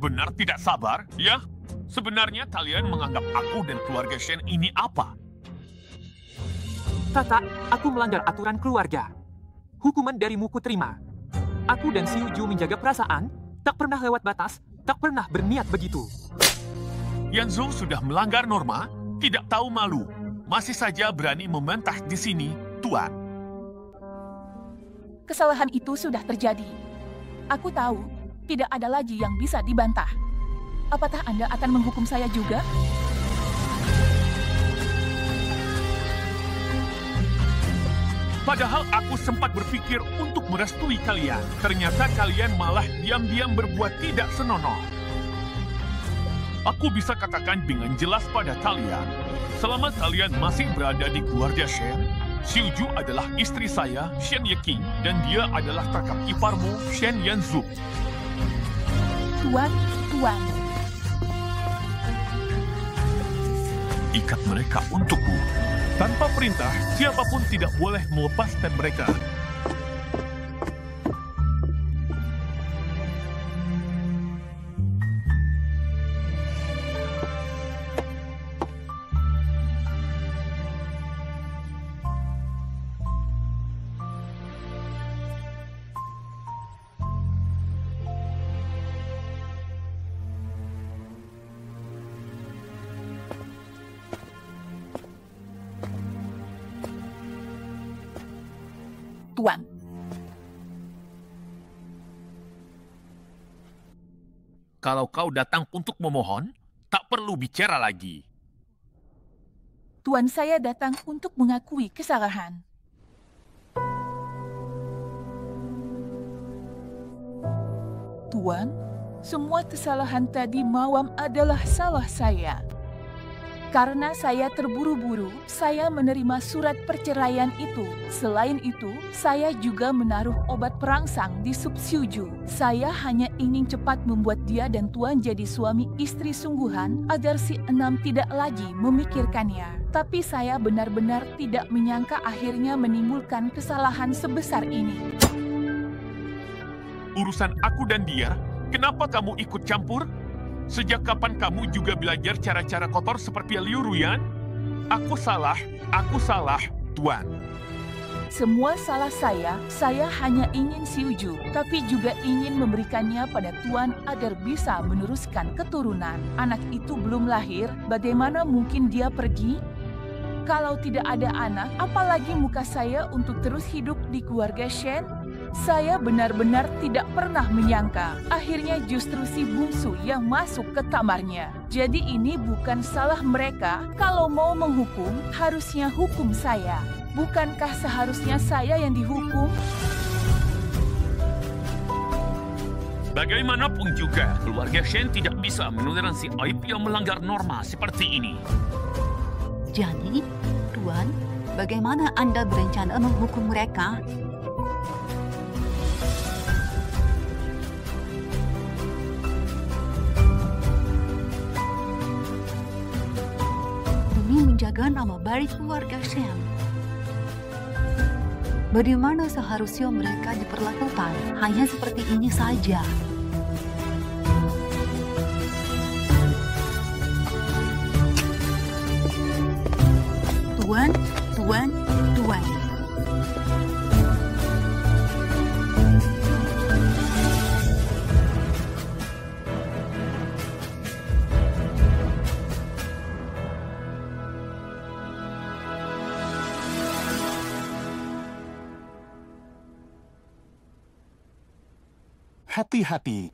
benar-benar tidak sabar, ya? Sebenarnya kalian menganggap aku dan keluarga Shen ini apa? Kakak, aku melanggar aturan keluarga. Hukuman darimu kuterima. Aku dan Xiuju menjaga perasaan, tak pernah lewat batas, tak pernah berniat begitu. Yanzhou sudah melanggar norma, tidak tahu malu. Masih saja berani membantah di sini, Tuan. Kesalahan itu sudah terjadi. Aku tahu, tidak ada lagi yang bisa dibantah. Apakah Anda akan menghukum saya juga? Padahal aku sempat berpikir untuk merestui kalian. Ternyata kalian malah diam-diam berbuat tidak senonoh. Aku bisa katakan dengan jelas pada kalian, selama kalian masih berada di keluarga Shen, Xiuju adalah istri saya, Shen Yeqing, dan dia adalah kakak iparmu, Shen Yanzhou. Tuan. Ikat mereka untukku. Tanpa perintah, siapapun tidak boleh melepaskan mereka. Tuan. Kalau kau datang untuk memohon, tak perlu bicara lagi. Tuan, saya datang untuk mengakui kesalahan. Tuan, semua kesalahan tadi malam adalah salah saya. Karena saya terburu-buru, saya menerima surat perceraian itu. Selain itu, saya juga menaruh obat perangsang di sup Xiuju. Saya hanya ingin cepat membuat dia dan Tuan jadi suami istri sungguhan agar si Enam tidak lagi memikirkannya. Tapi saya benar-benar tidak menyangka akhirnya menimbulkan kesalahan sebesar ini. Urusan aku dan dia, kenapa kamu ikut campur? Sejak kapan kamu juga belajar cara-cara kotor seperti Liu Ruyan? Aku salah, Tuan. Semua salah saya hanya ingin Xiuju, tapi juga ingin memberikannya pada Tuan agar bisa meneruskan keturunan. Anak itu belum lahir, bagaimana mungkin dia pergi? Kalau tidak ada anak, apalagi muka saya untuk terus hidup di keluarga Shen? Saya benar-benar tidak pernah menyangka. Akhirnya justru si bungsu yang masuk ke kamarnya. Jadi ini bukan salah mereka. Kalau mau menghukum, harusnya hukum saya. Bukankah seharusnya saya yang dihukum? Bagaimanapun juga, keluarga Shen tidak bisa menoleransi aib yang melanggar norma seperti ini. Jadi, Tuan, bagaimana Anda berencana menghukum mereka? Menjaga nama baik keluarga Shen. Bagaimana seharusnya mereka diperlakukan? Hanya seperti ini saja. Tuan. Hati-hati.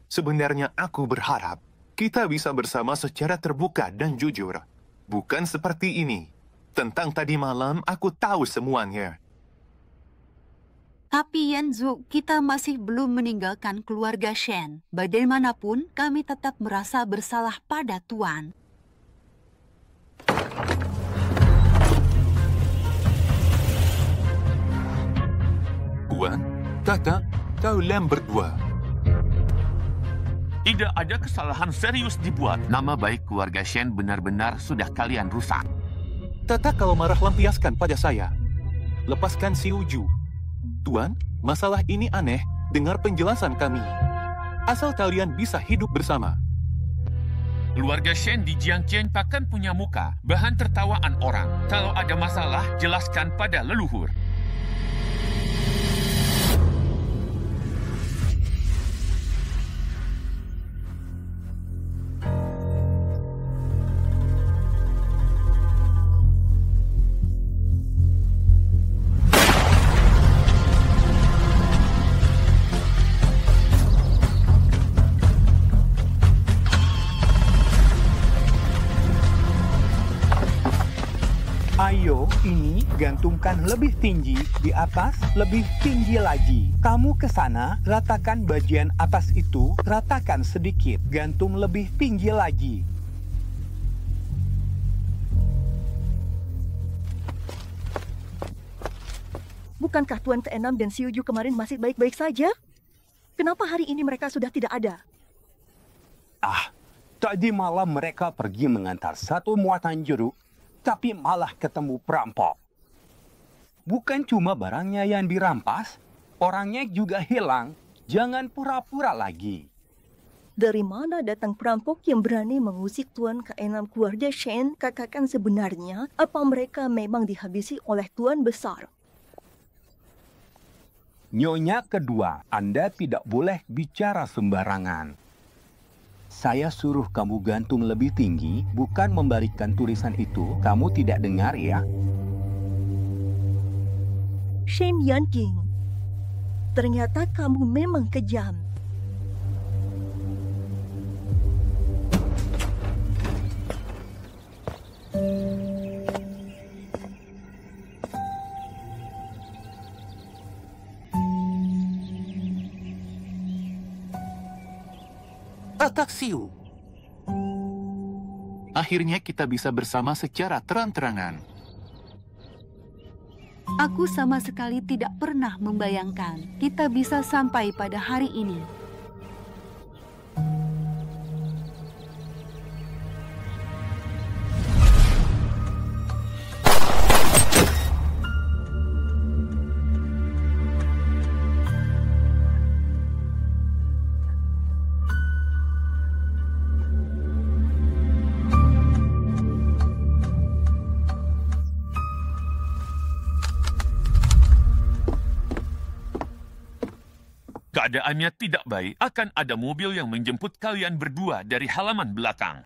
Sebenarnya aku berharap kita bisa bersama secara terbuka dan jujur. Bukan seperti ini. Tentang tadi malam, aku tahu semuanya. Tapi Yanzhou, kita masih belum meninggalkan keluarga Shen. Bagaimanapun, kami tetap merasa bersalah pada Tuan. Tuan, Kakak, kalian berdua. Tidak ada kesalahan serius dibuat. Nama baik keluarga Shen benar-benar sudah kalian rusak. Tata kalau marah lampiaskan pada saya. Lepaskan Xiuju. Tuan, masalah ini aneh. Dengar penjelasan kami. asal kalian bisa hidup bersama. Keluarga Shen di Jiangqian takkan punya muka, bahan tertawaan orang. Kalau ada masalah, jelaskan pada leluhur. Ayo, ini gantungkan lebih tinggi, di atas lebih tinggi lagi. Kamu ke sana, ratakan bagian atas itu, ratakan sedikit, gantung lebih tinggi lagi. Bukankah Tuan Keenam dan Siuju kemarin masih baik-baik saja? Kenapa hari ini mereka sudah tidak ada? Tadi malam mereka pergi mengantar satu muatan jeruk, tapi malah ketemu perampok. Bukan cuma barangnya yang dirampas, orangnya juga hilang. Jangan pura-pura lagi. Dari mana datang perampok yang berani mengusik Tuan Keenam keluarga Shen? Katakan sebenarnya, apa mereka memang dihabisi oleh Tuan Besar? Nyonya kedua, Anda tidak boleh bicara sembarangan. Saya suruh kamu gantung lebih tinggi, bukan membalikan tulisan itu. Kamu tidak dengar ya? Shen Yanqing, ternyata kamu memang kejam. Taksiu. Akhirnya kita bisa bersama secara terang-terangan. Aku sama sekali tidak pernah membayangkan kita bisa sampai pada hari ini. Keadaannya tidak baik, akan ada mobil yang menjemput kalian berdua dari halaman belakang.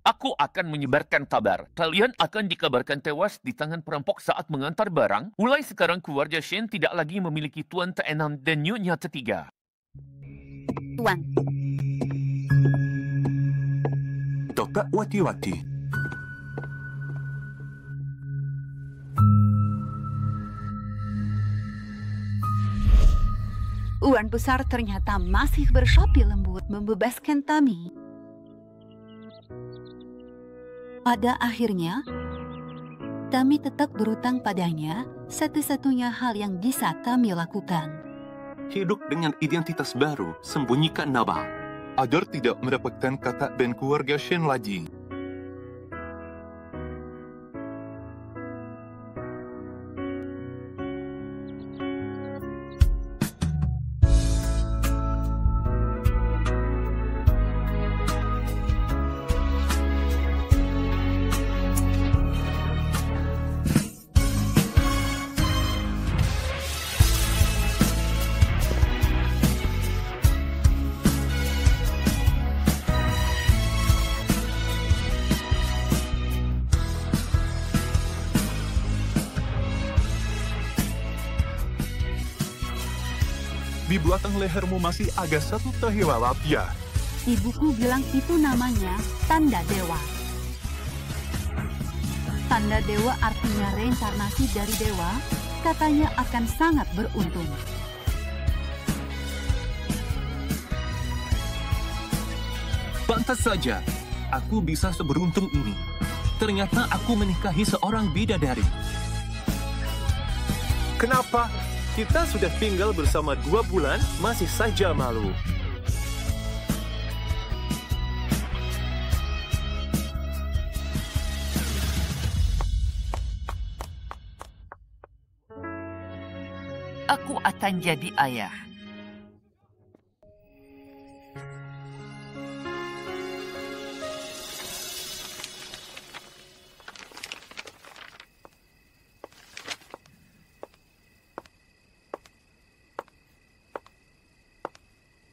Aku akan menyebarkan kabar. Kalian akan dikabarkan tewas di tangan perampok saat mengantar barang. Mulai sekarang keluarga Shen tidak lagi memiliki Tuan keenam dan Nyonya ketiga. Tuan. Dokter Wati-Wati. Tuan Besar ternyata masih bersapi lembut membebaskan Tami. Pada akhirnya, Tami tetap berutang padanya, satu-satunya hal yang bisa Tami lakukan. Hidup dengan identitas baru, sembunyikan nama, agar tidak mendapatkan kata dan keluarga Shen lagi. Di belakang lehermu masih ada satu tahilalapia. Ibuku bilang itu namanya tanda dewa. Tanda dewa artinya reinkarnasi dari dewa, katanya akan sangat beruntung. Pantas saja, aku bisa seberuntung ini. Ternyata aku menikahi seorang bidadari. Kenapa? Kita sudah tinggal bersama 2 bulan, masih saja malu. Aku akan jadi ayah.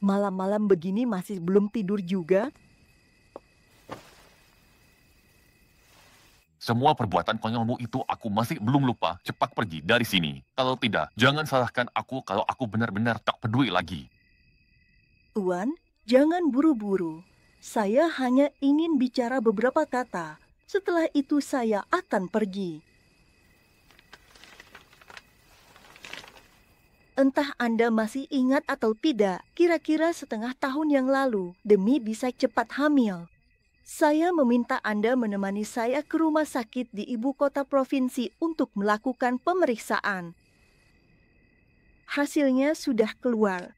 Malam-malam begini masih belum tidur juga? Semua perbuatan konyolmu itu aku masih belum lupa. Cepat pergi dari sini. Kalau tidak, jangan salahkan aku kalau aku benar-benar tak peduli lagi. Tuan, jangan buru-buru. Saya hanya ingin bicara beberapa kata. Setelah itu saya akan pergi. Entah Anda masih ingat atau tidak, kira-kira setengah tahun yang lalu, demi bisa cepat hamil, saya meminta Anda menemani saya ke rumah sakit di ibu kota provinsi untuk melakukan pemeriksaan. Hasilnya sudah keluar.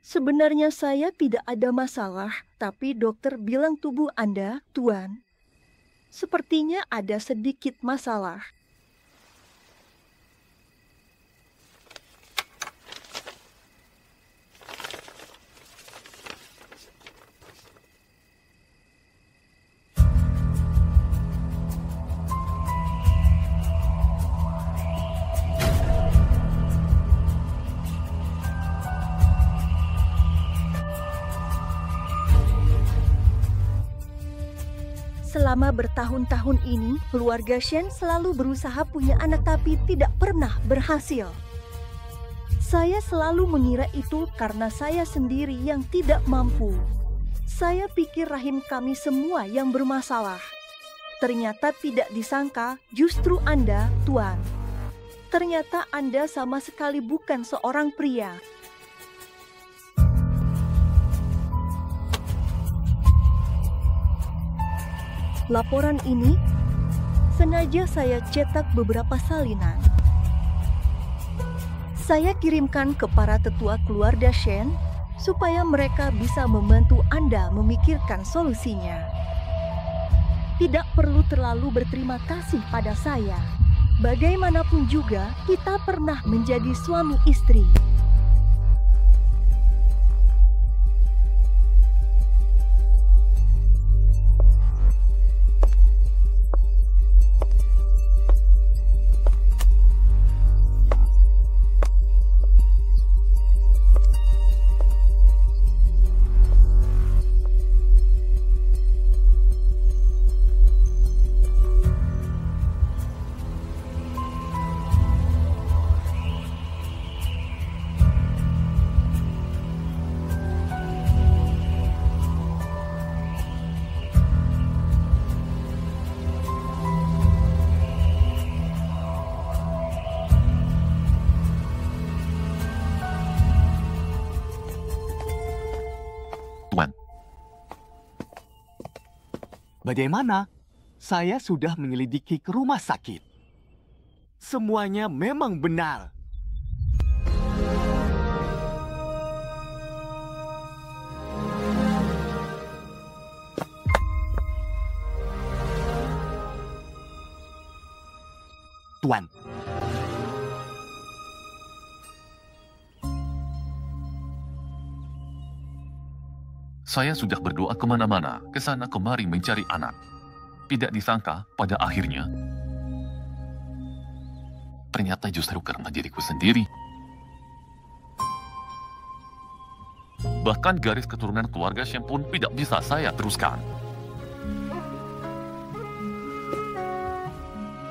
Sebenarnya saya tidak ada masalah, tapi dokter bilang tubuh Anda, Tuan, sepertinya ada sedikit masalah. Selama bertahun-tahun ini, keluarga Shen selalu berusaha punya anak tapi tidak pernah berhasil. Saya selalu mengira itu karena saya sendiri yang tidak mampu. Saya pikir rahim kami semua yang bermasalah. Ternyata tidak disangka justru Anda, Tuan. Ternyata Anda sama sekali bukan seorang pria. Laporan ini sengaja saya cetak beberapa salinan. Saya kirimkan ke para tetua keluarga Shen supaya mereka bisa membantu Anda memikirkan solusinya. Tidak perlu terlalu berterima kasih pada saya. Bagaimanapun juga, kita pernah menjadi suami istri. Bagaimana? Saya sudah menyelidiki ke rumah sakit. Semuanya memang benar. Tuan. Saya sudah berdoa kemana-mana, ke sana kemari mencari anak. Tidak disangka, pada akhirnya, ternyata justru karena diriku sendiri. Bahkan garis keturunan keluarga Shen pun tidak bisa saya teruskan.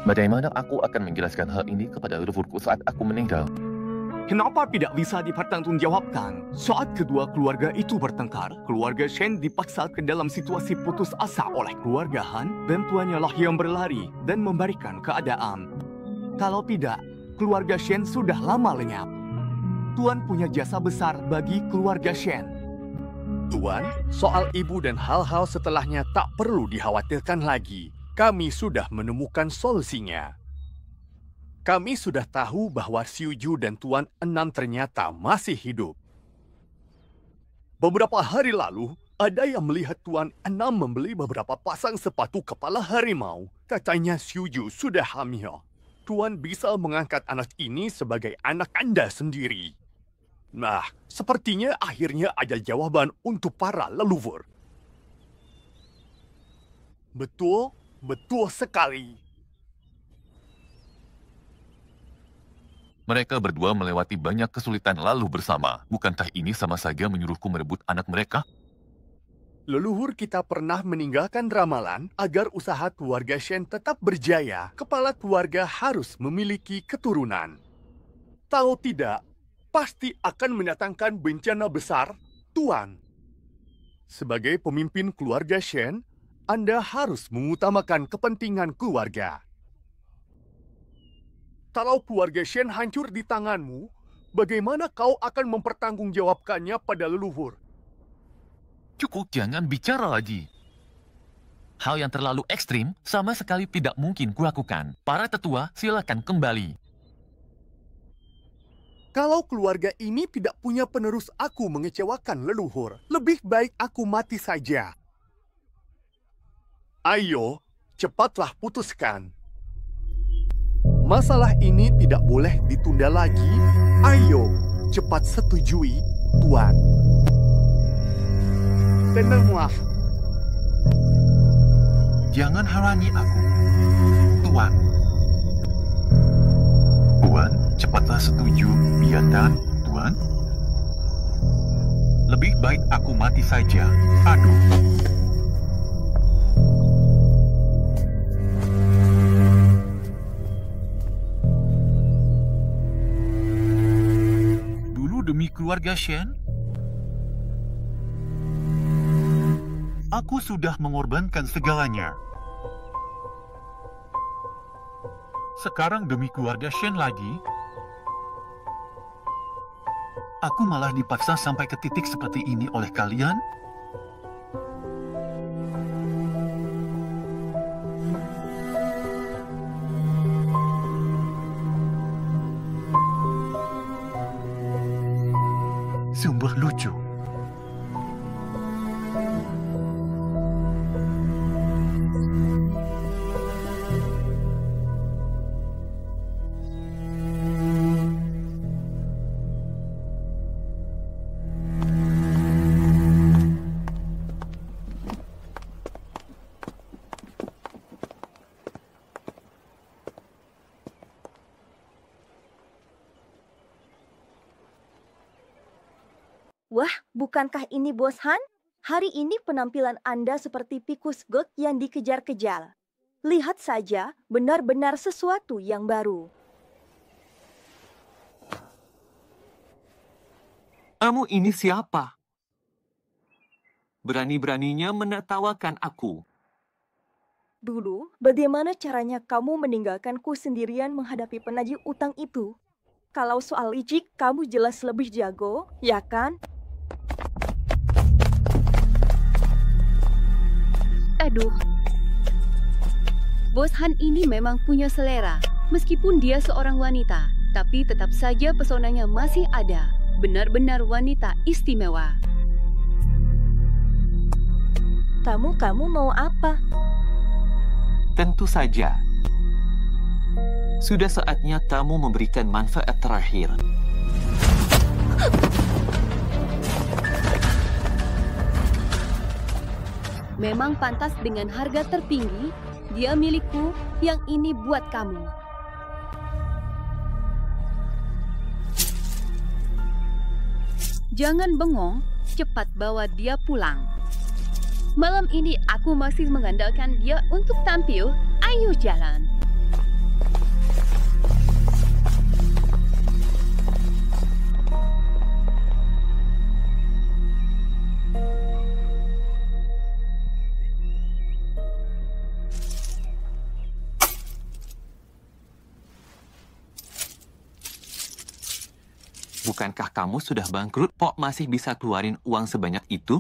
Bagaimana aku akan menjelaskan hal ini kepada leluhurku saat aku meninggal? Kenapa tidak bisa dipertanggungjawabkan? Saat kedua keluarga itu bertengkar, keluarga Shen dipaksa ke dalam situasi putus asa oleh keluarga Han, dan tuannya lah yang berlari dan memberikan keadaan. Kalau tidak, keluarga Shen sudah lama lenyap. Tuan punya jasa besar bagi keluarga Shen. Tuan, soal ibu dan hal-hal setelahnya tak perlu dikhawatirkan lagi. Kami sudah menemukan solusinya. Kami sudah tahu bahwa Xiu Ju dan Tuan Enam ternyata masih hidup. Beberapa hari lalu, ada yang melihat Tuan Enam membeli beberapa pasang sepatu kepala harimau. Katanya Xiu Ju sudah hamil. Tuan bisa mengangkat anak ini sebagai anak Anda sendiri. Nah, sepertinya akhirnya ada jawaban untuk para leluhur. Betul, betul sekali. Mereka berdua melewati banyak kesulitan lalu bersama. Bukankah ini sama saja menyuruhku merebut anak mereka? Leluhur kita pernah meninggalkan ramalan agar usaha keluarga Shen tetap berjaya. Kepala keluarga harus memiliki keturunan. Tahu tidak, pasti akan mendatangkan bencana besar, Tuan. Sebagai pemimpin keluarga Shen, Anda harus mengutamakan kepentingan keluarga. Kalau keluarga Shen hancur di tanganmu, bagaimana kau akan mempertanggungjawabkannya pada leluhur? Cukup, jangan bicara lagi. Hal yang terlalu ekstrim sama sekali tidak mungkin kulakukan. Para tetua, silakan kembali. Kalau keluarga ini tidak punya penerus, aku mengecewakan leluhur. Lebih baik aku mati saja. Ayo, cepatlah putuskan. Masalah ini tidak boleh ditunda lagi. Ayo, cepat setujui, Tuan. Tenanglah. Jangan halangi aku, Tuan. Tuan, cepatlah setuju, biarkan, Tuan. Lebih baik aku mati saja. Aduh. Demi keluarga Shen, aku sudah mengorbankan segalanya. Sekarang demi keluarga Shen lagi, aku malah dipaksa sampai ke titik seperti ini oleh kalian? Sungguh lucu. Wah, bukankah ini Bos Han? Hari ini penampilan Anda seperti tikus got yang dikejar-kejar. Lihat saja, benar-benar sesuatu yang baru. Kamu ini siapa? Berani-beraninya menertawakan aku. Dulu, bagaimana caranya kamu meninggalkanku sendirian menghadapi penagih utang itu? Kalau soal licik, kamu jelas lebih jago, ya kan? Aduh. Bos Han ini memang punya selera. Meskipun dia seorang wanita, tapi tetap saja pesonanya masih ada. Benar-benar wanita istimewa. Kamu mau apa? Tentu saja. Sudah saatnya kamu memberikan manfaat terakhir. Memang pantas dengan harga tertinggi, dia milikku, yang ini buat kamu. Jangan bengong, cepat bawa dia pulang. Malam ini aku masih mengandalkan dia untuk tampil, ayo jalan. Bukankah kamu sudah bangkrut, kok masih bisa keluarin uang sebanyak itu?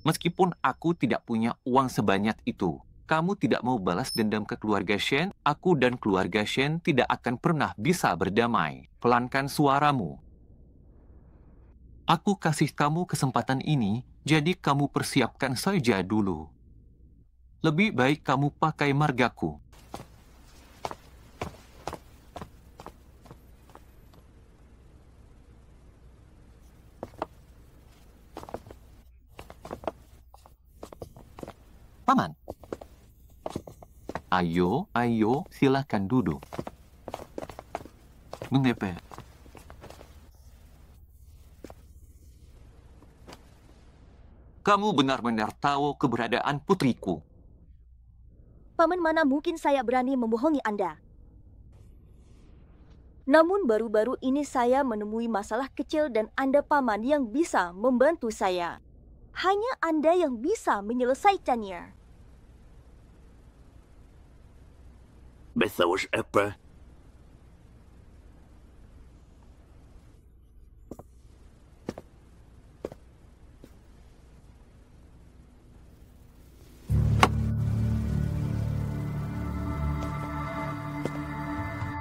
Meskipun aku tidak punya uang sebanyak itu, kamu tidak mau balas dendam ke keluarga Shen, aku dan keluarga Shen tidak akan pernah bisa berdamai. Pelankan suaramu. Aku kasih kamu kesempatan ini, jadi kamu persiapkan saja dulu. Lebih baik kamu pakai margaku. Paman. Ayo, silakan duduk. Mengapa? Kamu benar-benar tahu keberadaan putriku. Paman, mana mungkin saya berani membohongi Anda? Namun baru-baru ini saya menemui masalah kecil dan Anda, Paman, yang bisa membantu saya. Hanya Anda yang bisa menyelesaikannya. Masalah apa?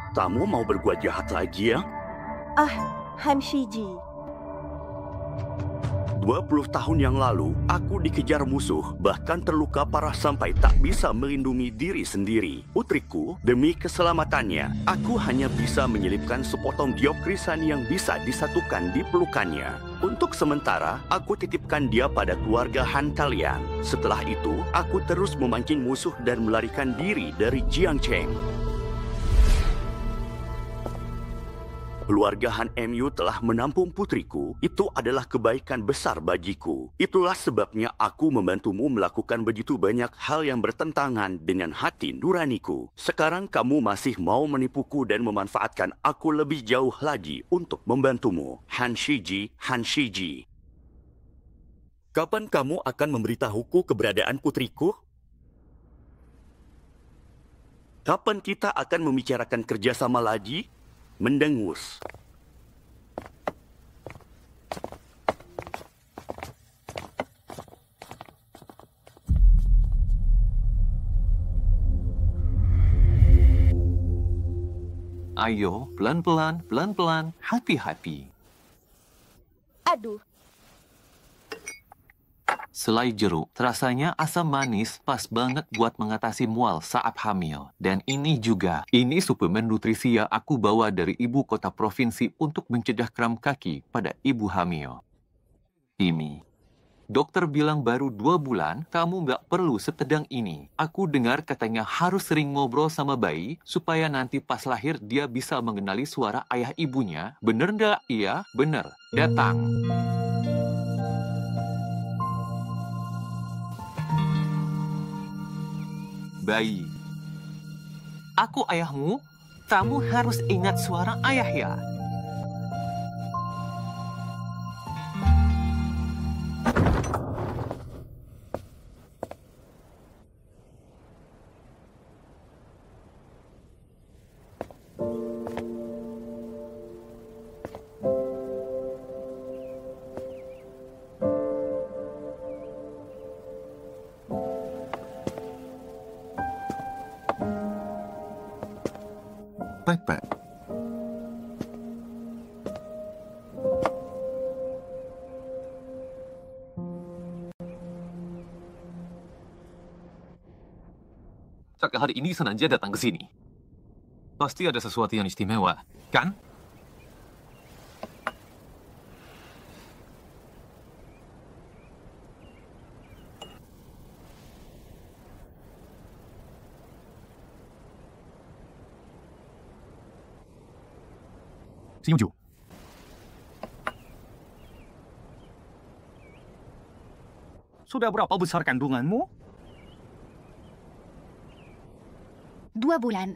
Kamu mau berbuat jahat lagi ya? Han Shiji. 20 tahun yang lalu, aku dikejar musuh, bahkan terluka parah sampai tak bisa melindungi diri sendiri. Putriku, demi keselamatannya, aku hanya bisa menyelipkan sepotong giok krisan yang bisa disatukan di pelukannya. Untuk sementara, aku titipkan dia pada keluarga Han kalian. Setelah itu, aku terus memancing musuh dan melarikan diri dari Jiangcheng. Keluarga Han MU telah menampung putriku. Itu adalah kebaikan besar bagiku. Itulah sebabnya aku membantumu melakukan begitu banyak hal yang bertentangan dengan hati nuraniku. Sekarang kamu masih mau menipuku dan memanfaatkan aku lebih jauh lagi untuk membantumu. Han Shiji, Han Shiji. Kapan kamu akan memberitahuku keberadaan putriku? Kapan kita akan membicarakan kerjasama lagi? Mendengus. Ayo, pelan-pelan, pelan-pelan, hati-hati. Aduh. Selai jeruk, rasanya asam manis pas banget buat mengatasi mual saat hamil. Dan ini juga, ini suplemen nutrisi yang aku bawa dari ibu kota provinsi untuk mencegah kram kaki pada ibu hamil. Ini. Dokter bilang baru 2 bulan, kamu nggak perlu setedang ini. Aku dengar katanya harus sering ngobrol sama bayi, supaya nanti pas lahir dia bisa mengenali suara ayah ibunya. Bener nggak? Iya, bener. Datang. Bayi. Aku ayahmu, kamu harus ingat suara ayah ya. Baik-baik. Cak hari ini sengaja datang ke sini. Pasti ada sesuatu yang istimewa, kan? Siuju. Sudah berapa besar kandunganmu? 2 bulan.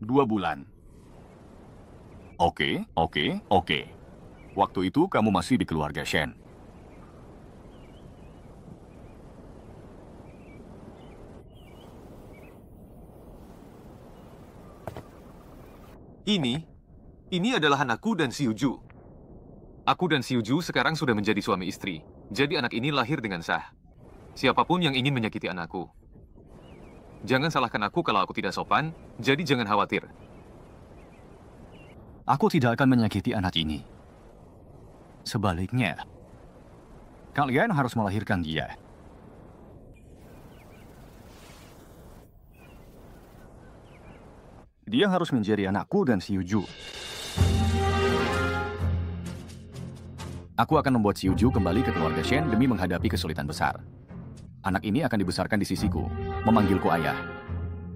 2 bulan. Oke. Waktu itu kamu masih di keluarga Shen. Ini adalah anakku dan Siuju. Aku dan Siuju sekarang sudah menjadi suami istri. Jadi anak ini lahir dengan sah. Siapapun yang ingin menyakiti anakku, jangan salahkan aku kalau aku tidak sopan, jadi jangan khawatir. Aku tidak akan menyakiti anak ini. Sebaliknya, kalian harus melahirkan dia. Dia harus menjadi anakku dan Siuju. Aku akan membuat Siuju kembali ke keluarga Shen demi menghadapi kesulitan besar. Anak ini akan dibesarkan di sisiku, memanggilku ayah.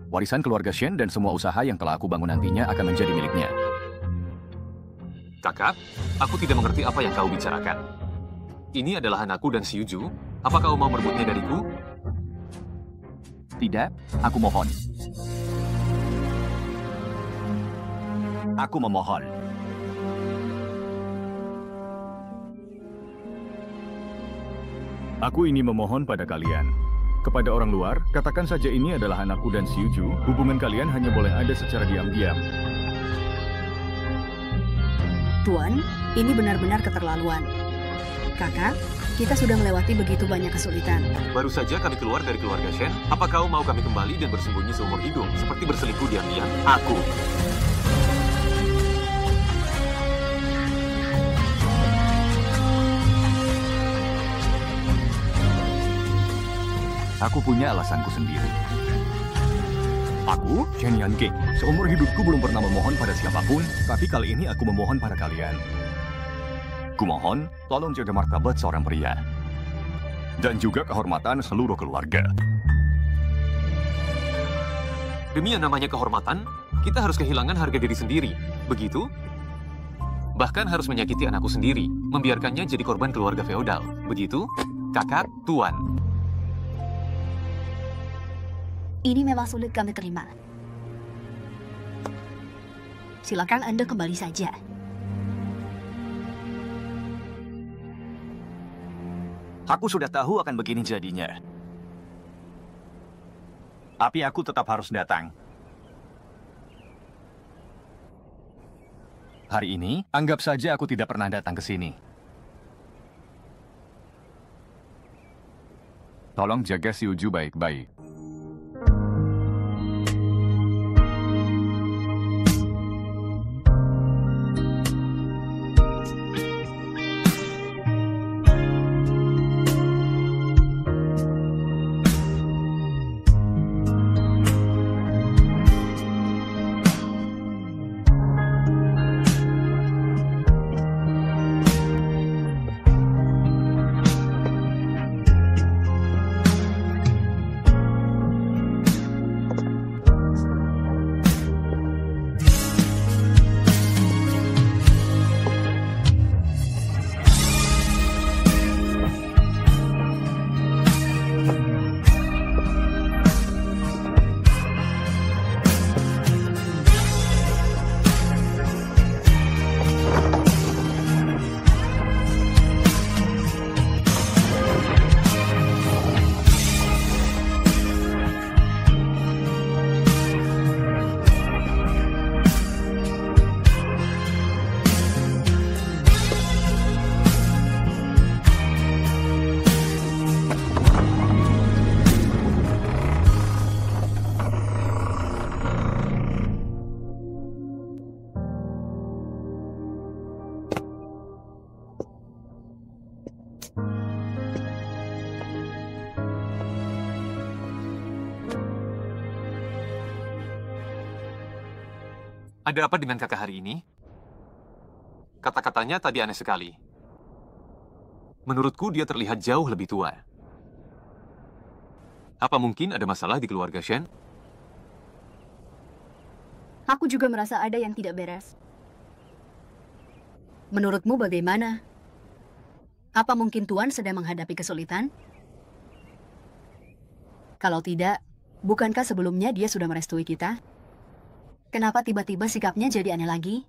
Warisan keluarga Shen dan semua usaha yang telah aku bangun nantinya akan menjadi miliknya. Kakak, aku tidak mengerti apa yang kau bicarakan. Ini adalah anakku dan Xiuju. Apa kau mau merebutnya dariku? Tidak, aku mohon. Aku memohon. Aku ini memohon pada kalian. Kepada orang luar, katakan saja ini adalah anakku dan Xiuju. Hubungan kalian hanya boleh ada secara diam-diam. Tuan, ini benar-benar keterlaluan. Kakak, kita sudah melewati begitu banyak kesulitan. Baru saja kami keluar dari keluarga Shen. Apa kau mau kami kembali dan bersembunyi seumur hidup, seperti berselingkuh diam-diam? Aku. Aku punya alasanku sendiri. Aku, Chen Yanqing, seumur hidupku belum pernah memohon pada siapapun, tapi kali ini aku memohon pada kalian. Kumohon, tolong jaga martabat seorang pria. Dan juga kehormatan seluruh keluarga. Demi yang namanya kehormatan, kita harus kehilangan harga diri sendiri. Begitu? Bahkan harus menyakiti anakku sendiri, membiarkannya jadi korban keluarga feodal. Begitu? Kakak, Tuan. Ini memang sulit kami terima. Silakan Anda kembali saja. Aku sudah tahu akan begini jadinya. Tapi aku tetap harus datang. Hari ini, anggap saja aku tidak pernah datang ke sini. Tolong jaga Xiuju baik-baik. Ada apa dengan kakak hari ini? Kata-katanya tadi aneh sekali. Menurutku dia terlihat jauh lebih tua. Apa mungkin ada masalah di keluarga Shen? Aku juga merasa ada yang tidak beres. Menurutmu bagaimana? Apa mungkin Tuan sedang menghadapi kesulitan? Kalau tidak, bukankah sebelumnya dia sudah merestui kita? Kenapa tiba-tiba sikapnya jadi aneh lagi?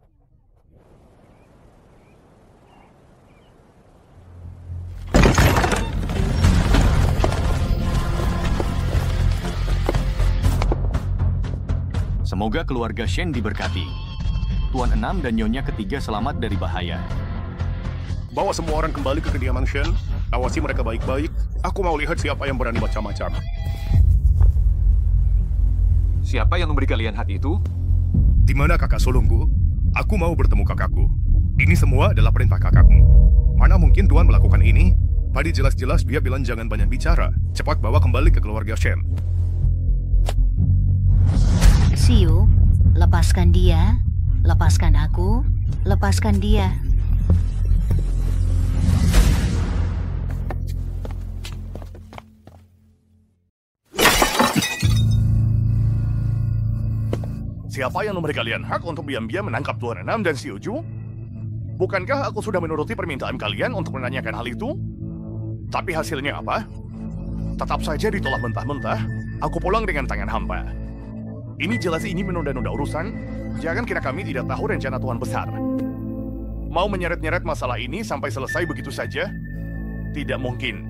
Semoga keluarga Shen diberkati. Tuan Enam dan Nyonya ketiga selamat dari bahaya. Bawa semua orang kembali ke kediaman Shen. Awasi mereka baik-baik. Aku mau lihat siapa yang berani macam-macam. Siapa yang memberi kalian hati itu? Di mana kakak sulungku? Aku mau bertemu kakakku. Ini semua adalah perintah kakakmu. Mana mungkin Tuan melakukan ini? Tadi jelas-jelas dia bilang jangan banyak bicara. Cepat bawa kembali ke keluarga Shen. Xiu, lepaskan dia, lepaskan aku, lepaskan dia. siapa yang memberi kalian hak untuk diam-diam menangkap Tuan Enam dan si Uju? Bukankah aku sudah menuruti permintaan kalian untuk menanyakan hal itu? Tapi hasilnya apa? Tetap saja ditolak mentah-mentah. Aku pulang dengan tangan hampa. Ini jelas ini menunda-nunda urusan. Jangan kira kami tidak tahu rencana Tuan Besar. Mau menyeret-nyeret masalah ini sampai selesai begitu saja? Tidak mungkin.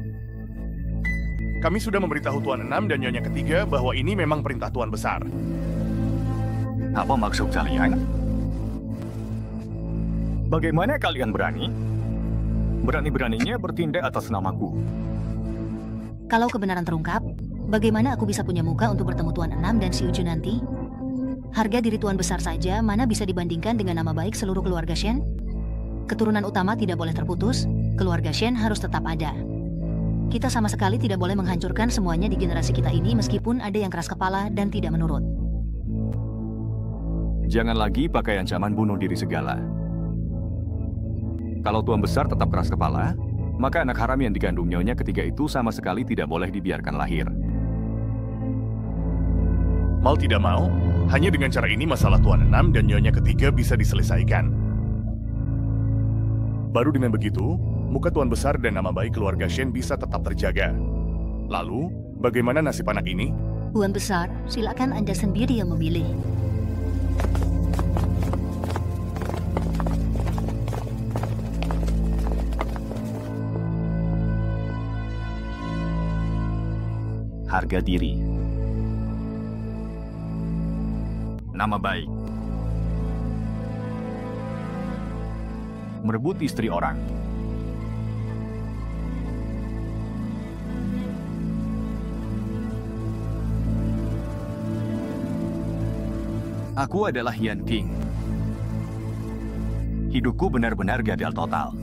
Kami sudah memberitahu Tuan Enam dan Nyonya Ketiga bahwa ini memang perintah Tuan Besar. Apa maksud kalian? Bagaimana kalian berani? Berani-beraninya bertindak atas namaku. Kalau kebenaran terungkap, bagaimana aku bisa punya muka untuk bertemu Tuan Enam dan si Uju nanti? Harga diri Tuan Besar saja mana bisa dibandingkan dengan nama baik seluruh keluarga Shen? Keturunan utama tidak boleh terputus, keluarga Shen harus tetap ada. Kita sama sekali tidak boleh menghancurkan semuanya di generasi kita ini meskipun ada yang keras kepala dan tidak menurut. Jangan lagi pakai ancaman bunuh diri segala. Kalau Tuan Besar tetap keras kepala, maka anak haram yang digandung Nyonya Ketiga itu sama sekali tidak boleh dibiarkan lahir. Mau tidak mau, hanya dengan cara ini masalah Tuan Enam dan Nyonya Ketiga bisa diselesaikan. Baru dengan begitu, muka Tuan Besar dan nama baik keluarga Shen bisa tetap terjaga. Lalu, bagaimana nasib anak ini? Tuan Besar, silakan Anda sendiri yang memilih. Harga diri. Nama baik. Merebut istri orang. Aku adalah Yan King. Hidupku benar-benar gagal total.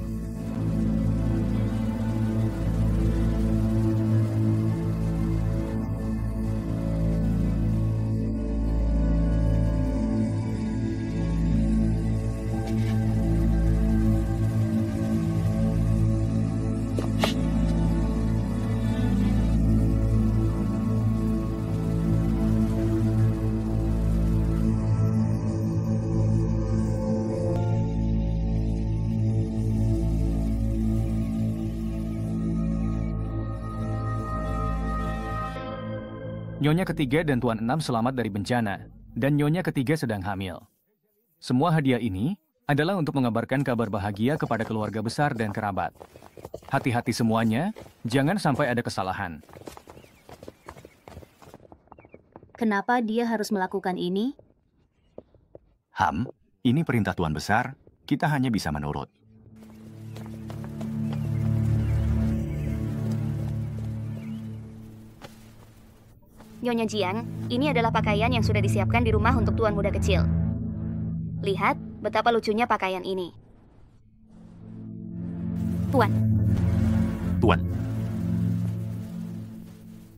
Nyonya Ketiga dan Tuan Enam selamat dari bencana, dan Nyonya Ketiga sedang hamil. Semua hadiah ini adalah untuk mengabarkan kabar bahagia kepada keluarga besar dan kerabat. Hati-hati semuanya, jangan sampai ada kesalahan. Kenapa dia harus melakukan ini? Ini perintah Tuan Besar, kita hanya bisa menurut. Nyonya Jian, ini adalah pakaian yang sudah disiapkan di rumah untuk Tuan Muda Kecil. Lihat betapa lucunya pakaian ini. Tuan. Tuan.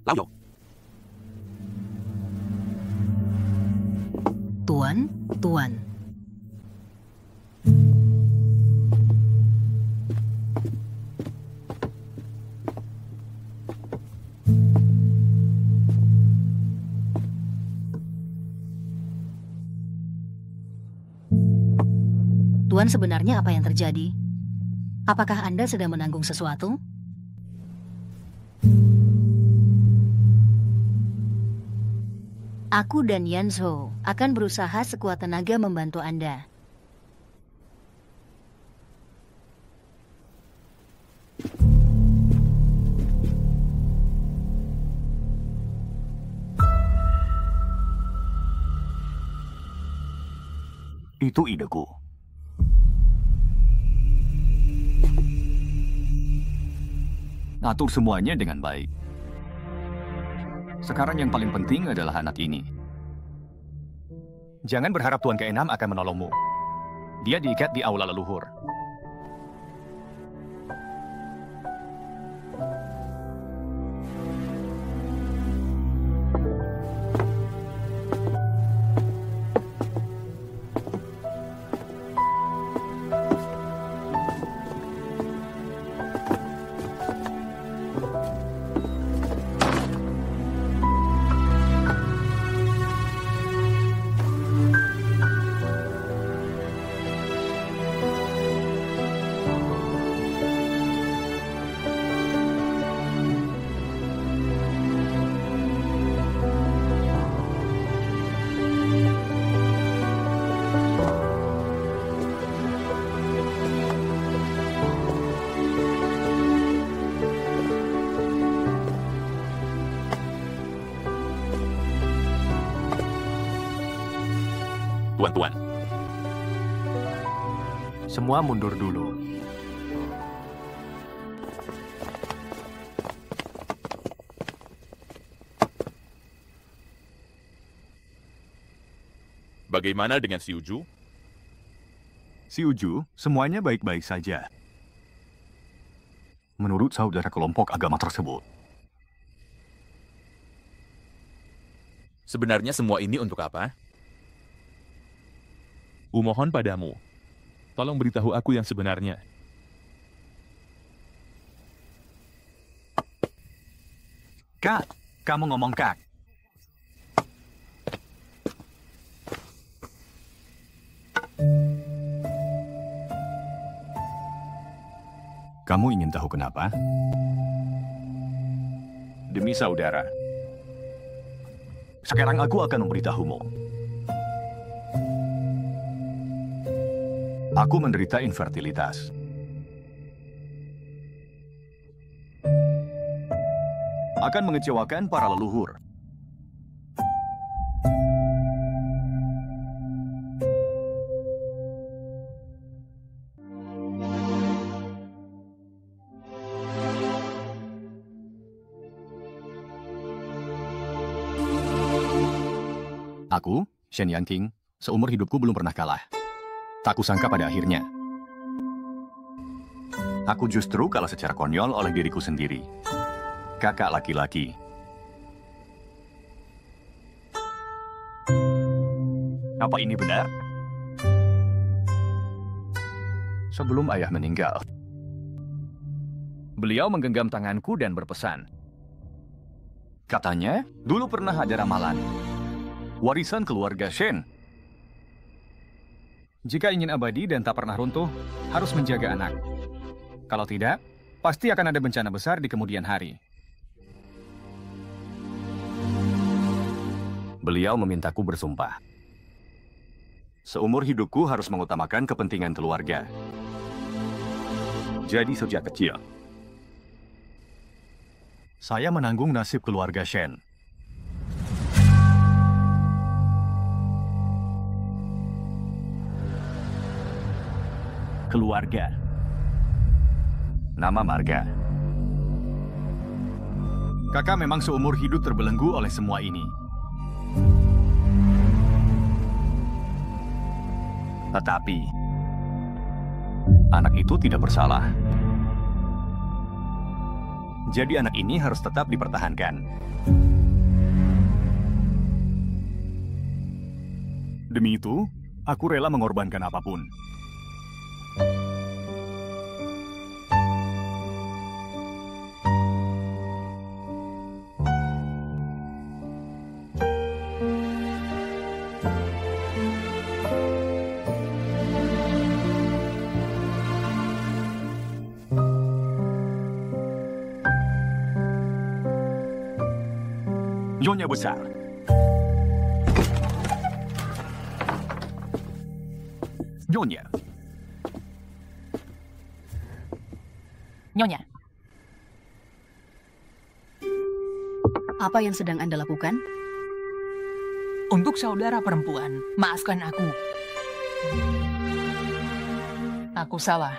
Lalu. Tuan. Tuan, sebenarnya apa yang terjadi? Apakah Anda sedang menanggung sesuatu? Aku dan Yanzhou akan berusaha sekuat tenaga membantu Anda. Itu ideku. Atur semuanya dengan baik. Sekarang yang paling penting adalah anak ini. Jangan berharap Tuan Keenam akan menolongmu. Dia diikat di aula leluhur. Tuan-tuan. Semua mundur dulu. Bagaimana dengan si Uju? Si Uju, semuanya baik-baik saja. Menurut saudara kelompok agama tersebut. Sebenarnya semua ini untuk apa? Umohon padamu. Tolong beritahu aku yang sebenarnya. Kak, kamu ngomong Kak. Kamu ingin tahu kenapa? Demi saudara. Sekarang aku akan memberitahumu. Aku menderita infertilitas. Akan mengecewakan para leluhur. Aku, Shen Yanqing, seumur hidupku belum pernah kalah. Tak kusangka pada akhirnya. Aku justru kalah secara konyol oleh diriku sendiri. Kakak laki-laki. Apa ini benar? Sebelum ayah meninggal, beliau menggenggam tanganku dan berpesan. Katanya, dulu pernah ada ramalan. Warisan keluarga Shen. Jika ingin abadi dan tak pernah runtuh, harus menjaga anak. Kalau tidak, pasti akan ada bencana besar di kemudian hari. Beliau memintaku bersumpah. Seumur hidupku harus mengutamakan kepentingan keluarga. Jadi sejak kecil, saya menanggung nasib keluarga Shen. Keluarga. Nama marga. Kakak memang seumur hidup terbelenggu oleh semua ini. Tetapi, anak itu tidak bersalah. Jadi anak ini harus tetap dipertahankan. Demi itu, aku rela mengorbankan apapun. Nyonya besar. Nyonya. Nyonya. Apa yang sedang Anda lakukan? Untuk saudara perempuan, maafkan aku. Aku salah.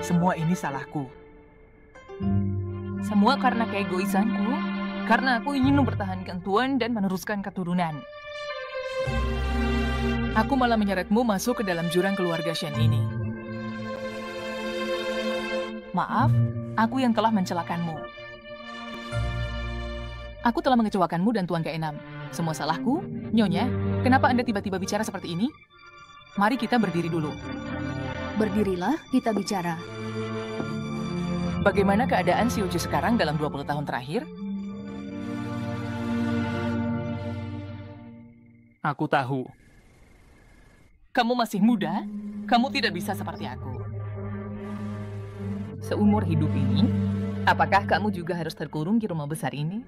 Semua ini salahku. Semua karena keegoisanku, karena aku ingin mempertahankan Tuan dan meneruskan keturunan. Aku malah menyeretmu masuk ke dalam jurang keluarga Shen ini. Maaf, aku yang telah mencelakanmu. Aku telah mengecewakanmu dan Tuan ke-6. Semua salahku. Nyonya, kenapa Anda tiba-tiba bicara seperti ini? Mari kita berdiri dulu. Berdirilah, kita bicara. Bagaimana keadaan si Uju sekarang dalam 20 tahun terakhir? Aku tahu. Kamu masih muda, kamu tidak bisa seperti aku. Seumur hidup ini, apakah kamu juga harus terkurung di rumah besar ini?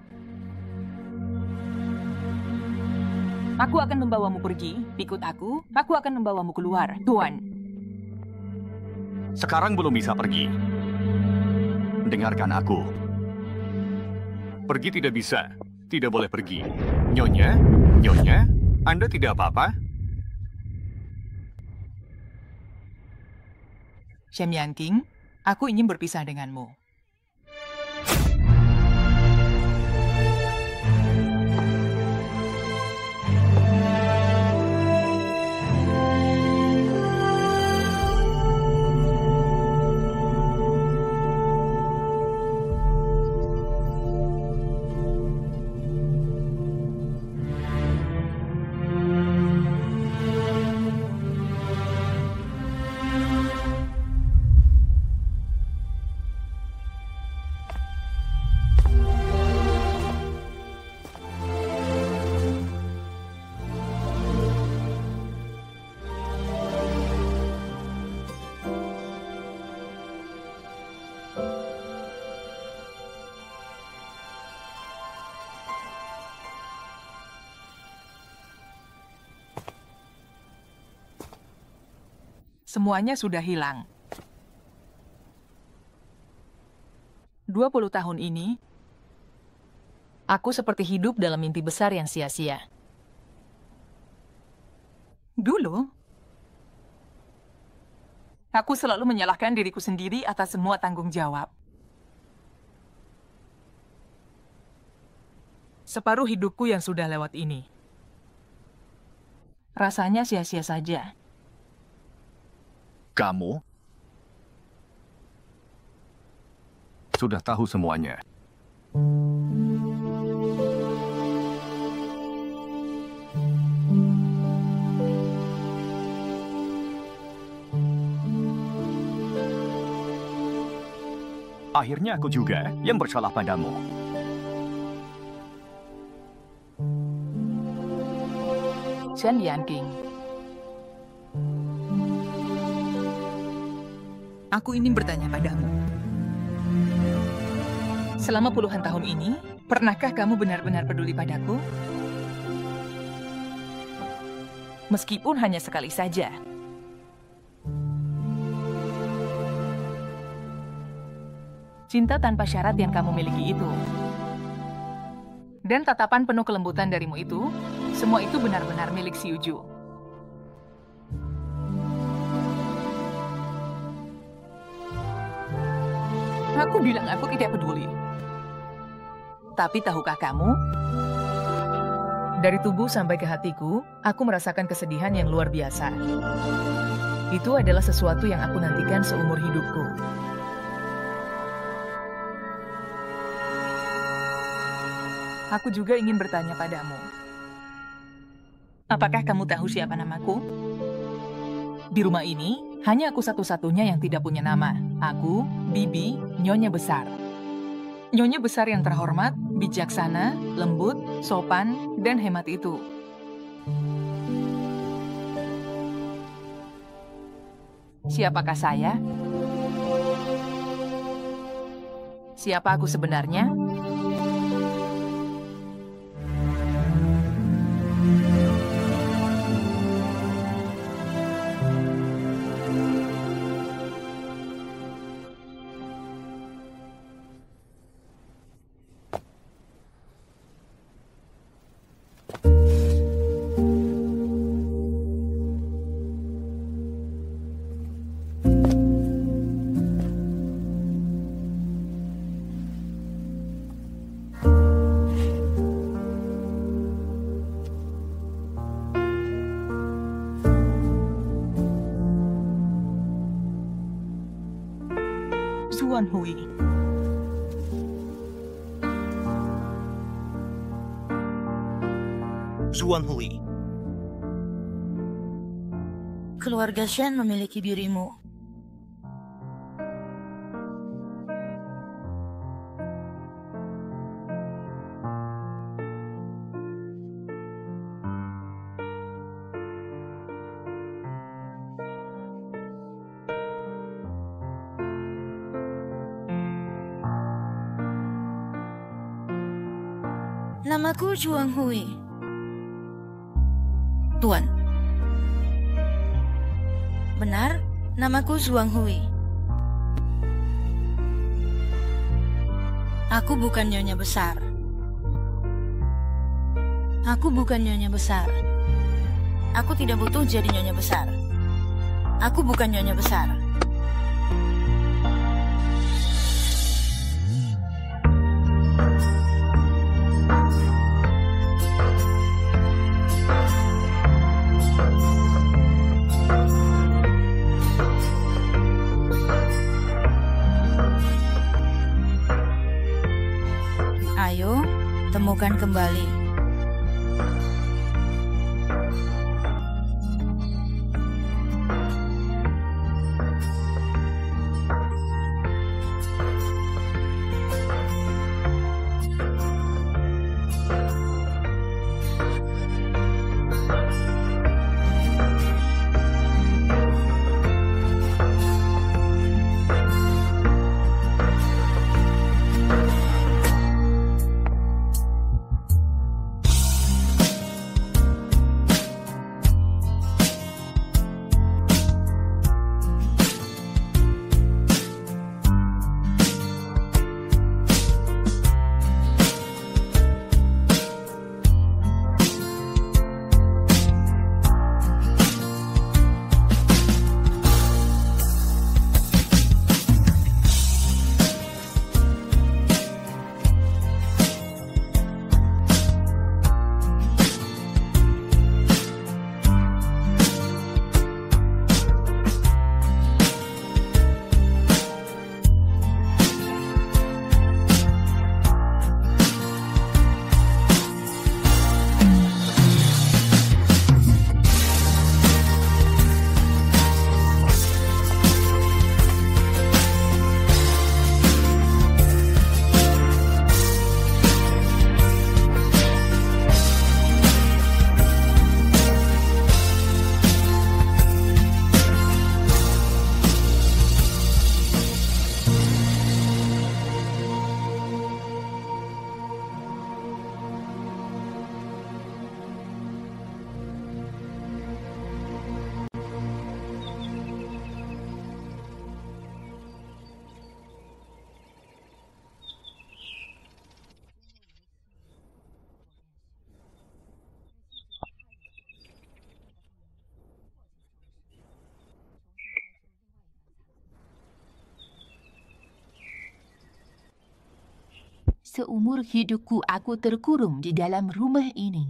Aku akan membawamu pergi, ikut aku akan membawamu keluar, Tuan. Sekarang belum bisa pergi. Dengarkan aku. Pergi tidak bisa, tidak boleh pergi. Nyonya, Nyonya, Anda tidak apa-apa? Shen Yanqing, aku ingin berpisah denganmu. Semuanya sudah hilang. 20 tahun ini, aku seperti hidup dalam mimpi besar yang sia-sia. Dulu, aku selalu menyalahkan diriku sendiri atas semua tanggung jawab. Separuh hidupku yang sudah lewat ini, rasanya sia-sia saja. Kamu sudah tahu semuanya. Akhirnya aku juga yang bersalah padamu. Shen Yanqing, aku ingin bertanya padamu. Selama puluhan tahun ini, pernahkah kamu benar-benar peduli padaku? Meskipun hanya sekali saja. Cinta tanpa syarat yang kamu miliki itu, dan tatapan penuh kelembutan darimu itu, semua itu benar-benar milik Xiuju. Aku bilang aku tidak peduli. Tapi tahukah kamu? Dari tubuh sampai ke hatiku, aku merasakan kesedihan yang luar biasa. Itu adalah sesuatu yang aku nantikan seumur hidupku. Aku juga ingin bertanya padamu. Apakah kamu tahu siapa namaku? Di rumah ini, hanya aku satu-satunya yang tidak punya nama. Aku, Bibi, Nyonya Besar. Nyonya Besar yang terhormat, bijaksana, lembut, sopan, dan hemat itu. Siapakah saya? Siapa aku sebenarnya? Zuan Hui. Zuan Hui. Keluarga Shen memiliki dirimu. Namaku Zuan Hui. Tuan. Benar, namaku Zuan Hui. Aku bukan Nyonya Besar. Aku bukan Nyonya Besar. Aku tidak butuh jadi nyonya besar. Aku bukan nyonya besar. Ayo, temukan kembali. Seumur hidupku aku terkurung di dalam rumah ini.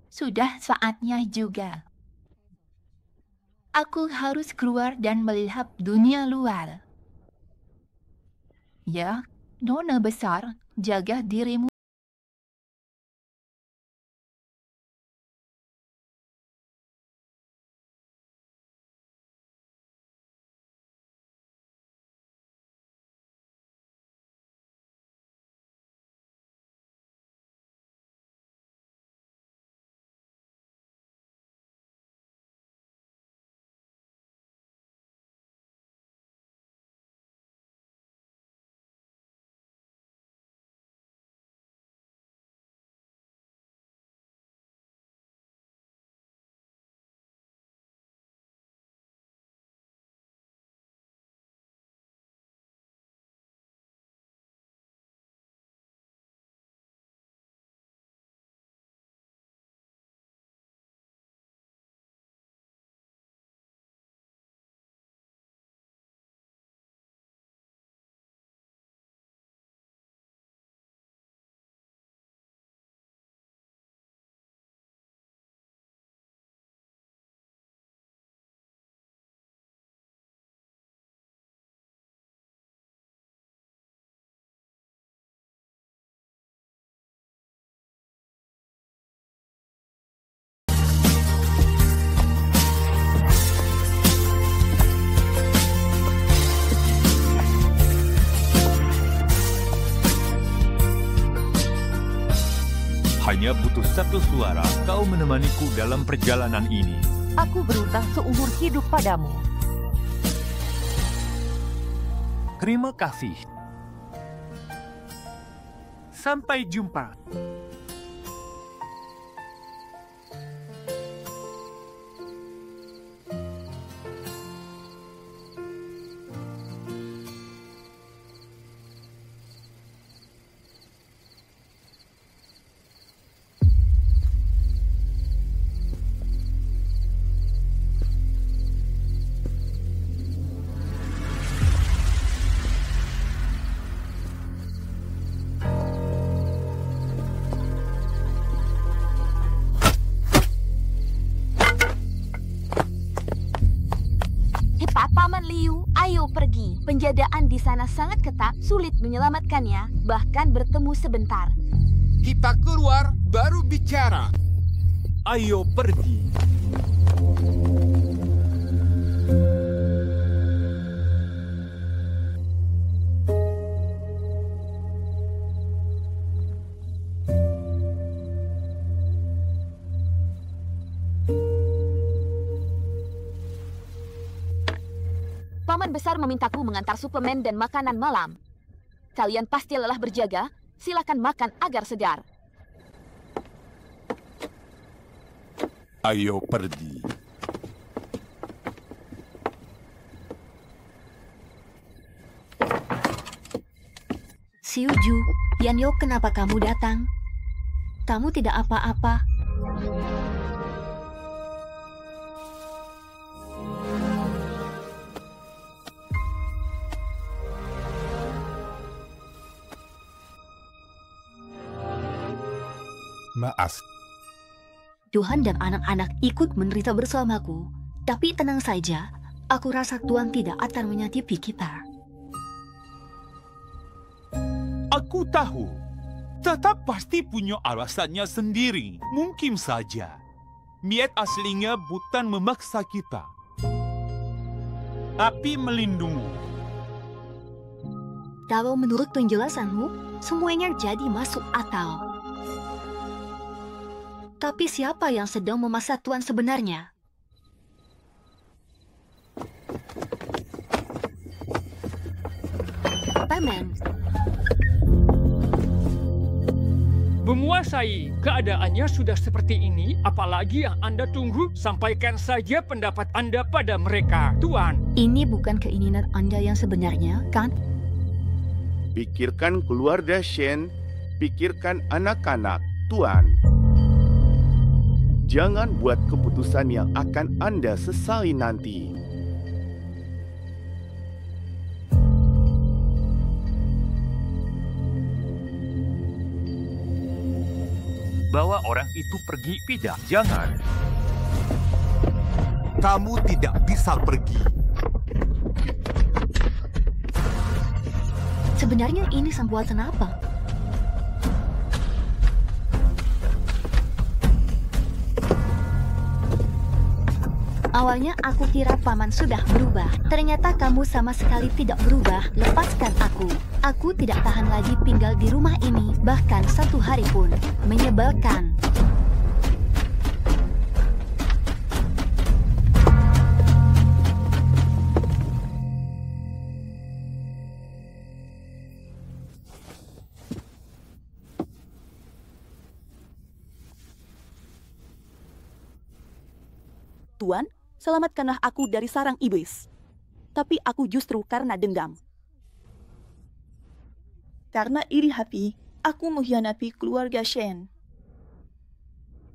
Sudah saatnya juga. Aku harus keluar dan melihat dunia luar. Ya, Nona besar, jaga dirimu. Hanya butuh satu suara, kau menemaniku dalam perjalanan ini. Aku berutang seumur hidup padamu. Terima kasih. Sampai jumpa. pergi. Penjagaan di sana sangat ketat, sulit menyelamatkannya, bahkan bertemu sebentar. Kita keluar, baru bicara. Ayo pergi. Paman besar memintaku mengantar suplemen dan makanan malam. Kalian pasti lelah berjaga, silakan makan agar segar. Ayo pergi. Xiuju, Yanyo, kenapa kamu datang? Kamu tidak apa-apa. Maaf. Tuhan dan anak-anak ikut menderita bersamaku, tapi tenang saja, aku rasa Tuhan tidak akan menyakiti kita. Aku tahu, tetap pasti punya alasannya sendiri. Mungkin saja, niat aslinya bukan memaksa kita, tapi melindungi. Kalau menurut penjelasanmu, semuanya jadi masuk akal. Tapi siapa yang sedang memaksa Tuhan sebenarnya? Paman. Menguasai, keadaannya sudah seperti ini, apalagi yang Anda tunggu, sampaikan saja pendapat Anda pada mereka, Tuan. Ini bukan keinginan Anda yang sebenarnya, kan? Pikirkan keluarga Shen, pikirkan anak-anak, Tuan. Jangan buat keputusan yang akan Anda sesali nanti. Bawa orang itu pergi, tidak. Jangan. Kamu tidak bisa pergi. Sebenarnya ini buatan apa? Awalnya aku kira Paman sudah berubah. Ternyata kamu sama sekali tidak berubah. Lepaskan aku. Aku tidak tahan lagi tinggal di rumah ini, bahkan satu hari pun. Menyebalkan. Tuan, selamatkanlah aku dari sarang iblis. Tapi aku justru karena dendam. Karena iri hati, aku mengkhianati keluarga Shen.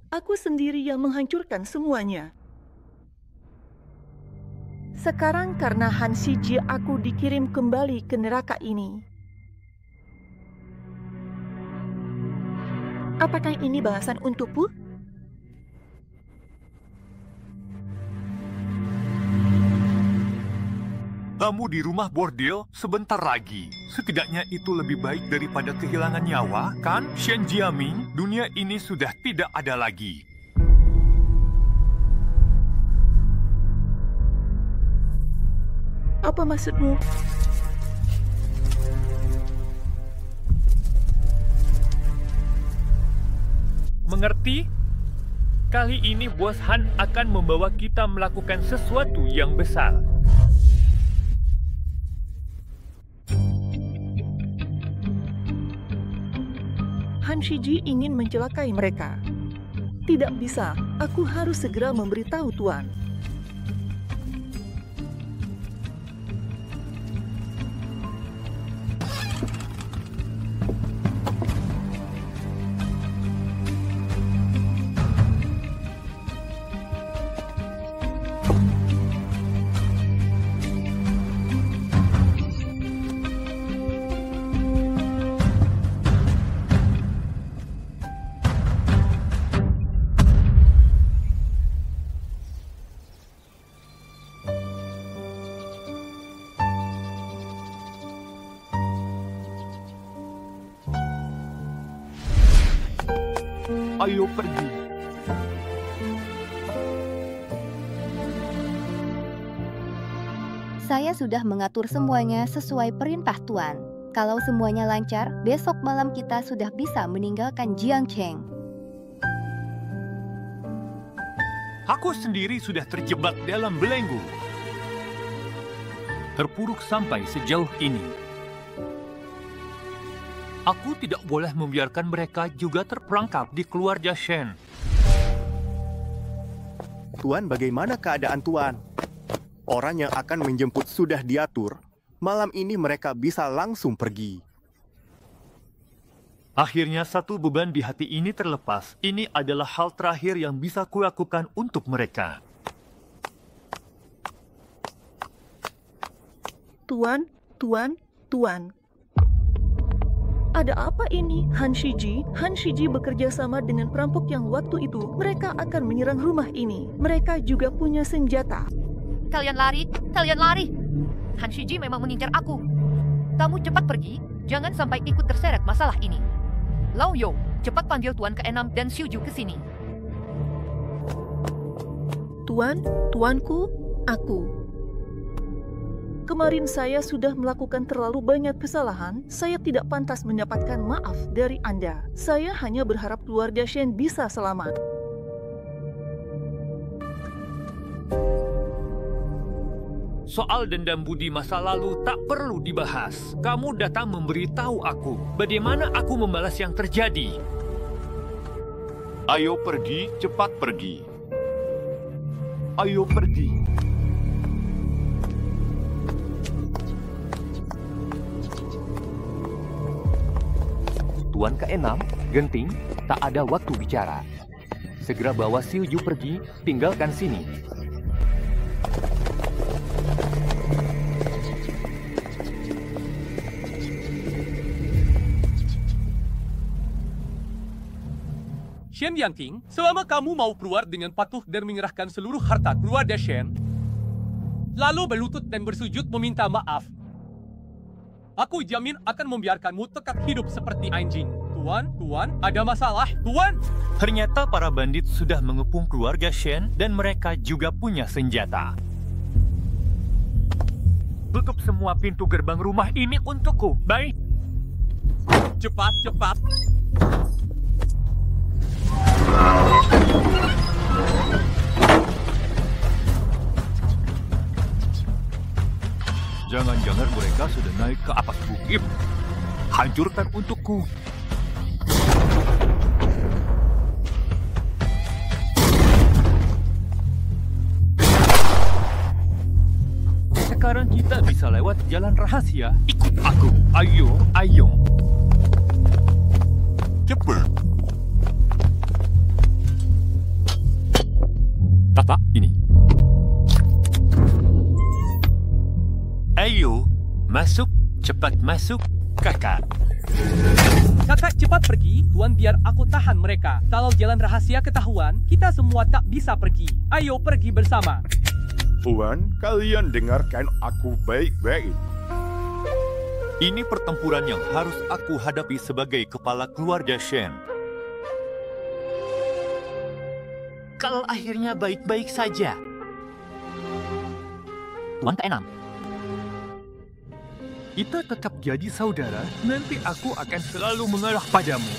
Aku sendiri yang menghancurkan semuanya. Sekarang karena Han Shiji aku dikirim kembali ke neraka ini. Apakah ini balasan untukku? Kamu di rumah bordil sebentar lagi. Setidaknya itu lebih baik daripada kehilangan nyawa, kan? Shen Jiaming, dunia ini sudah tidak ada lagi. Apa maksudmu? Mengerti? Kali ini Bos Han akan membawa kita melakukan sesuatu yang besar. Han Shiji ingin mencelakai mereka. Tidak bisa, aku harus segera memberitahu Tuan. Ayo pergi. Saya sudah mengatur semuanya sesuai perintah Tuan. Kalau semuanya lancar, besok malam kita sudah bisa meninggalkan Jiangcheng. Aku sendiri sudah terjebak dalam belenggu. Terpuruk sampai sejauh ini. Aku tidak boleh membiarkan mereka juga terperangkap di keluarga Shen. Tuan, bagaimana keadaan Tuan? Orang yang akan menjemput sudah diatur. Malam ini mereka bisa langsung pergi. Akhirnya satu beban di hati ini terlepas. Ini adalah hal terakhir yang bisa kulakukan untuk mereka. Tuan. Ada apa ini? Han Shiji bekerja sama dengan perampok yang waktu itu mereka akan menyerang rumah ini. Mereka juga punya senjata. Kalian lari. Han Shiji memang mengincar aku. Kamu cepat pergi, jangan sampai ikut terseret masalah ini. Lao Yo, cepat panggil Tuan ke-6 dan Xiuju ke sini. Tuanku, aku. Kemarin saya sudah melakukan terlalu banyak kesalahan. Saya tidak pantas mendapatkan maaf dari Anda. Saya hanya berharap keluarga Shen bisa selamat. Soal dendam budi masa lalu tak perlu dibahas. Kamu datang memberitahu aku bagaimana aku membalas yang terjadi. Ayo pergi, cepat pergi. Ayo pergi. Tuan ke-6, Genting, tak ada waktu bicara. Segera bawa Xiuju pergi, tinggalkan sini. Shen Yangting, selama kamu mau keluar dengan patuh dan menyerahkan seluruh harta keluarga Shen, lalu berlutut dan bersujud meminta maaf, aku jamin akan membiarkanmu tetap hidup seperti anjing. Tuan, ada masalah, Tuan? Ternyata para bandit sudah mengepung keluarga Shen dan mereka juga punya senjata. Tutup semua pintu gerbang rumah ini untukku, baik? Cepat. Jangan-jangan mereka sudah naik ke atas bukit. Hancurkan untukku. Sekarang kita bisa lewat jalan rahasia. Ikut aku. Ayo. Cepat. Tata, ini. Ayo, cepat masuk, kakak. Kakak cepat pergi, Tuan, biar aku tahan mereka. Kalau jalan rahasia ketahuan, kita semua tak bisa pergi. Ayo pergi bersama. Tuan, kalian dengarkan aku baik-baik. Ini pertempuran yang harus aku hadapi sebagai kepala keluarga Shen. Kalau akhirnya baik-baik saja. Tuan ke-6. Kita tetap jadi saudara, nanti aku akan selalu mengalah padamu.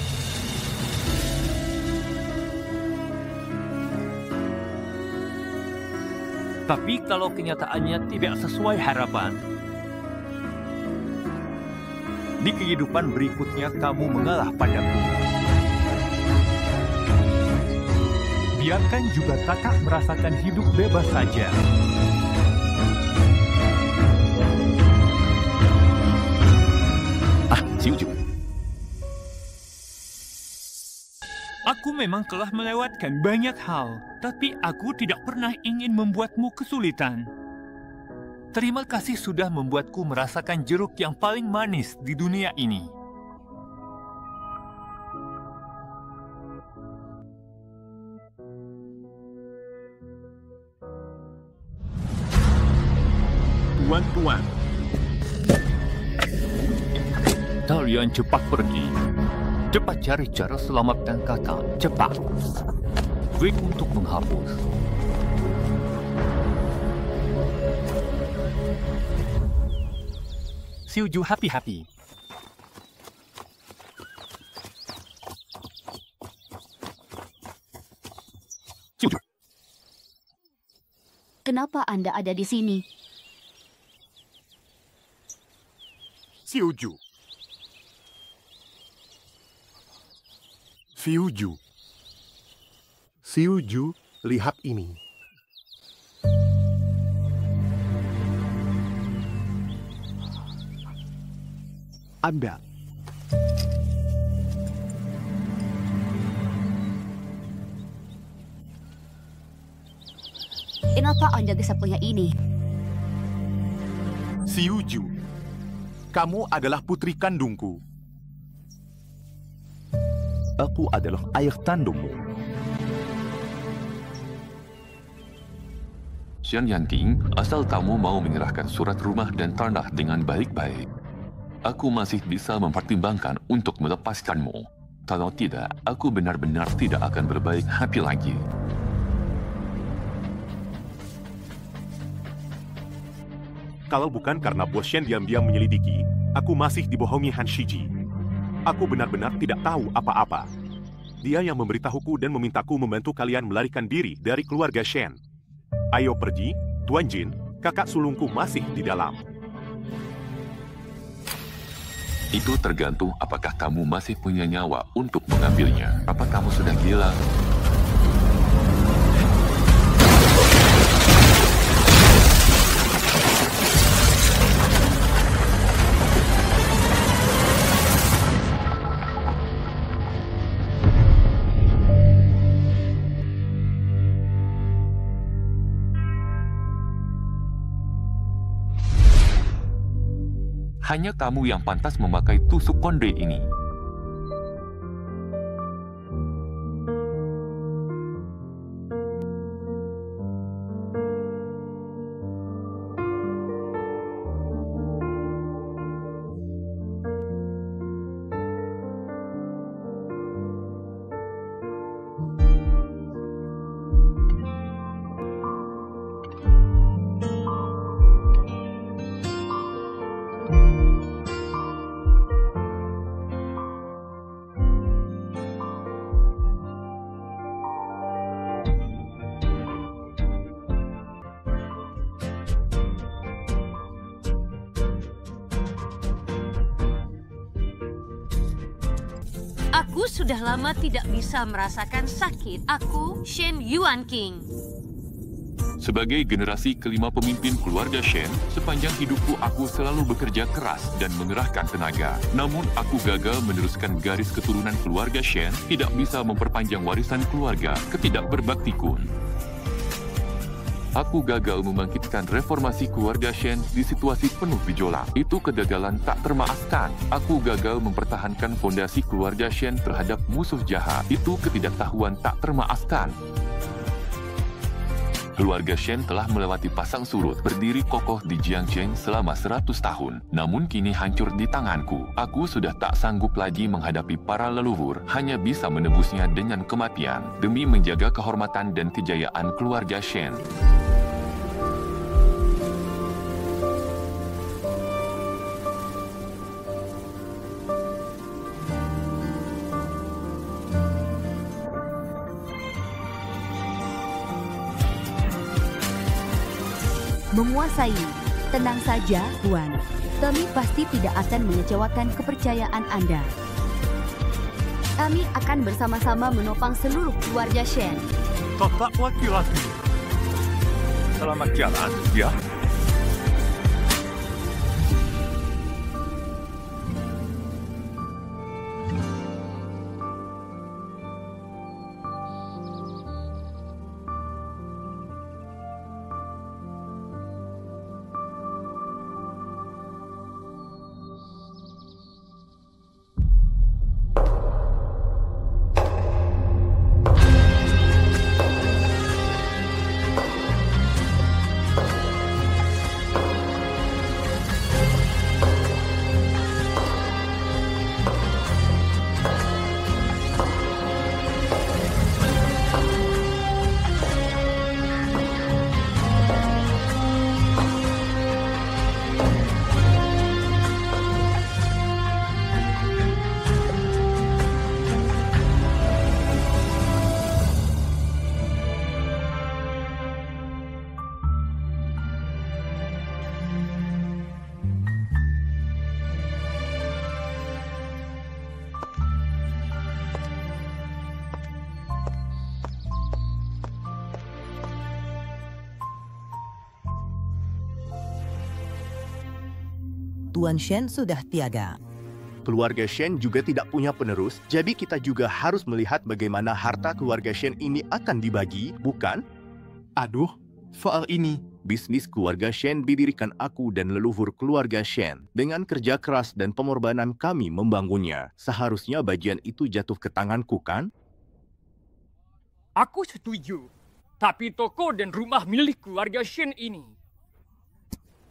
Tapi kalau kenyataannya tidak sesuai harapan, di kehidupan berikutnya kamu mengalah padaku. Biarkan juga kakak merasakan hidup bebas saja. Xiuju. Aku memang telah melewatkan banyak hal, tapi aku tidak pernah ingin membuatmu kesulitan. Terima kasih sudah membuatku merasakan jeruk yang paling manis di dunia ini. Tuan. Kalian cepat pergi. Cepat cari cara selamatkan kakak. Cepat. Klik untuk menghapus. Xiuju happy-happy. Xiuju. Kenapa Anda ada di sini? Xiuju. Xiuju. Xiuju, lihat ini. Anda. Kenapa Anda bisa punya ini? Xiuju, kamu adalah putri kandungku. Aku adalah ayah kandungmu. Xian Yanting, asal kamu mau menyerahkan surat rumah dan tanah dengan baik-baik, aku masih bisa mempertimbangkan untuk melepaskanmu. Kalau tidak, aku benar-benar tidak akan berbaik hati lagi. Kalau bukan karena Bos Shen diam-diam menyelidiki, aku masih dibohongi Han Shiji. Aku benar-benar tidak tahu apa-apa. Dia yang memberitahuku dan memintaku membantu kalian melarikan diri dari keluarga Shen. Ayo pergi, Tuan Jin, kakak sulungku masih di dalam. Itu tergantung apakah kamu masih punya nyawa untuk mengambilnya. Apa kamu sudah gila? Hanya kamu yang pantas memakai tusuk konde ini. Aku sudah lama tidak bisa merasakan sakit. Aku Shen Yuanqing. Sebagai generasi kelima pemimpin keluarga Shen, sepanjang hidupku aku selalu bekerja keras dan mengerahkan tenaga. Namun aku gagal meneruskan garis keturunan keluarga Shen, tidak bisa memperpanjang warisan keluarga, ketidakberbaktikun. Aku gagal membangkitkan reformasi keluarga Shen di situasi penuh gejolak. Itu kegagalan tak termaafkan. Aku gagal mempertahankan fondasi keluarga Shen terhadap musuh jahat. Itu ketidaktahuan tak termaafkan. Keluarga Shen telah melewati pasang surut, berdiri kokoh di Jiangcheng selama 100 tahun. Namun kini hancur di tanganku. Aku sudah tak sanggup lagi menghadapi para leluhur, hanya bisa menebusnya dengan kematian, demi menjaga kehormatan dan kejayaan keluarga Shen. Menguasai. Tenang saja, Tuan. Kami pasti tidak akan mengecewakan kepercayaan Anda. Kami akan bersama-sama menopang seluruh keluarga Shen. Kakak laki-laki. Selamat jalan, ya. Tuan Shen sudah tiada. Keluarga Shen juga tidak punya penerus, jadi kita juga harus melihat bagaimana harta keluarga Shen ini akan dibagi, bukan? Aduh, soal ini. Bisnis keluarga Shen didirikan aku dan leluhur keluarga Shen. Dengan kerja keras dan pengorbanan kami membangunnya. Seharusnya bagian itu jatuh ke tanganku, kan? Aku setuju. Tapi toko dan rumah milik keluarga Shen ini.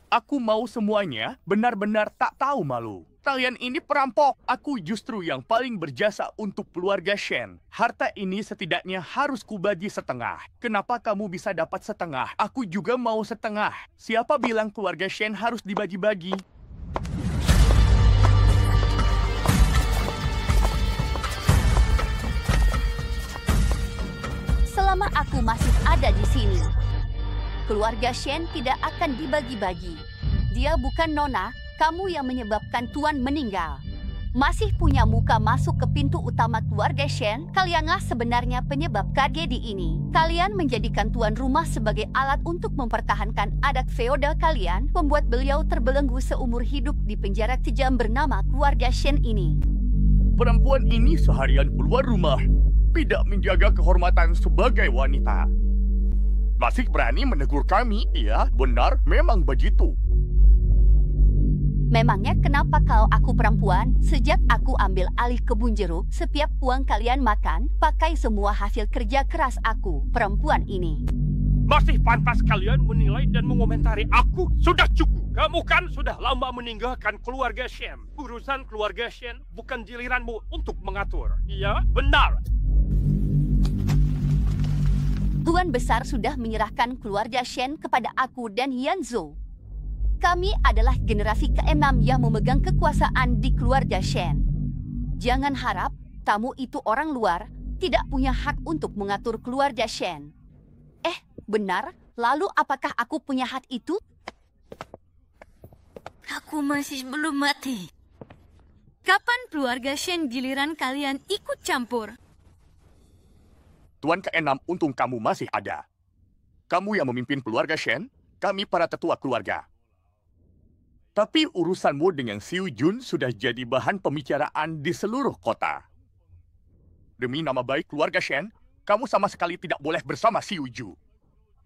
Aku mau semuanya, benar-benar tak tahu malu. Kalian ini perampok. Aku justru yang paling berjasa untuk keluarga Shen. Harta ini setidaknya harus kubagi setengah. Kenapa kamu bisa dapat setengah? Aku juga mau setengah. Siapa bilang keluarga Shen harus dibagi-bagi? Selama aku masih ada di sini, keluarga Shen tidak akan dibagi-bagi. Dia bukan nona. Kamu yang menyebabkan Tuan meninggal. Masih punya muka masuk ke pintu utama keluarga Shen. Kalianlah sebenarnya penyebab tragedi ini. Kalian menjadikan tuan rumah sebagai alat untuk mempertahankan adat feodal kalian, membuat beliau terbelenggu seumur hidup di penjara kejam bernama keluarga Shen ini. Perempuan ini seharian keluar rumah, tidak menjaga kehormatan sebagai wanita. Masih berani menegur kami? Iya, benar, memang begitu. Memangnya kenapa kalau aku perempuan, sejak aku ambil alih kebun jeruk, setiap uang kalian makan, pakai semua hasil kerja keras aku, perempuan ini. Masih pantas kalian menilai dan mengomentari aku? Sudah cukup. Kamu kan sudah lama meninggalkan keluarga Shen. Urusan keluarga Shen bukan giliranmu untuk mengatur. Iya, benar. Tuan Besar sudah menyerahkan keluarga Shen kepada aku dan Yanzhou. Kami adalah generasi ke-6 yang memegang kekuasaan di keluarga Shen. Jangan harap tamu itu orang luar, tidak punya hak untuk mengatur keluarga Shen. Benar? Lalu apakah aku punya hak itu? Aku masih belum mati. Kapan keluarga Shen giliran kalian ikut campur? Tuan ke-6, untung kamu masih ada. Kamu yang memimpin keluarga Shen, kami para tetua keluarga. Tapi urusanmu dengan Xiu Jun sudah jadi bahan pembicaraan di seluruh kota. Demi nama baik keluarga Shen, kamu sama sekali tidak boleh bersama Xiu Ju.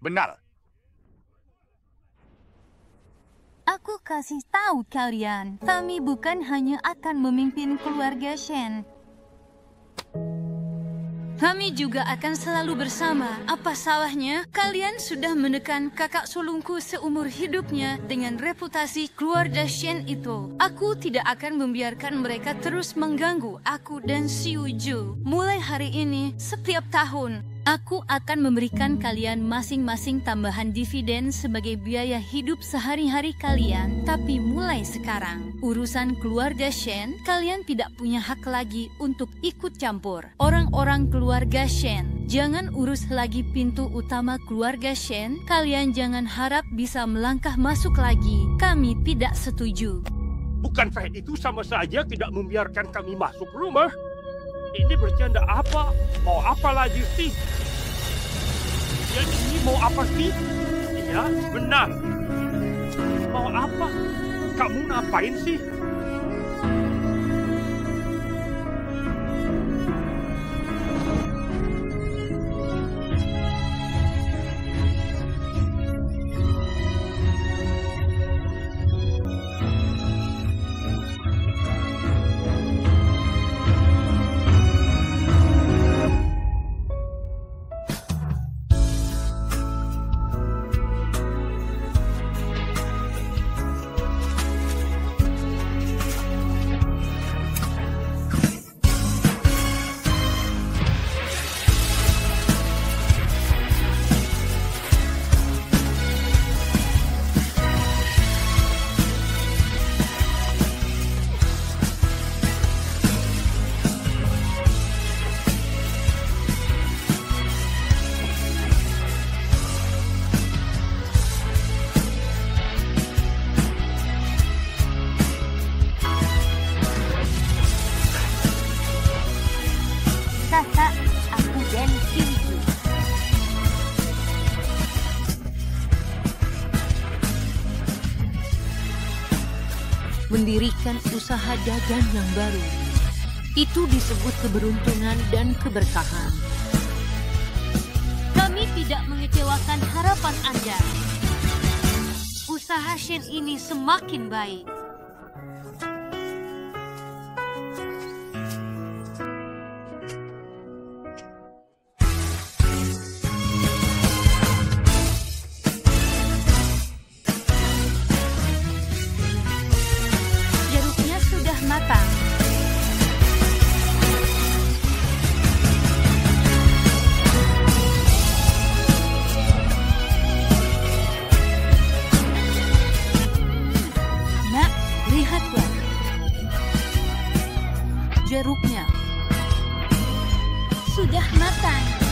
Benar. Aku kasih tahu kalian, kami bukan hanya akan memimpin keluarga Shen. Kami juga akan selalu bersama. Apa salahnya? Kalian sudah menekan kakak sulungku seumur hidupnya dengan reputasi keluarga Shen itu. Aku tidak akan membiarkan mereka terus mengganggu aku dan Xiu Ju. Mulai hari ini, setiap tahun, aku akan memberikan kalian masing-masing tambahan dividen sebagai biaya hidup sehari-hari kalian. Tapi mulai sekarang, urusan keluarga Shen, kalian tidak punya hak lagi untuk ikut campur. Orang-orang keluarga Shen, jangan urus lagi pintu utama keluarga Shen. Kalian jangan harap bisa melangkah masuk lagi. Kami tidak setuju. Bukankah itu sama saja tidak membiarkan kami masuk rumah? Ini bercanda apa? Mau apa lagi sih? Yang ini mau apa sih? Iya, benar. Mau apa? Kamu ngapain sih? mendapatkan usaha dagang yang baru. Itu disebut keberuntungan dan keberkahan. Kami tidak mengecewakan harapan Anda. Usaha Shen ini semakin baik. Jeruknya sudah matang. Lihatlah, jeruknya sudah matang.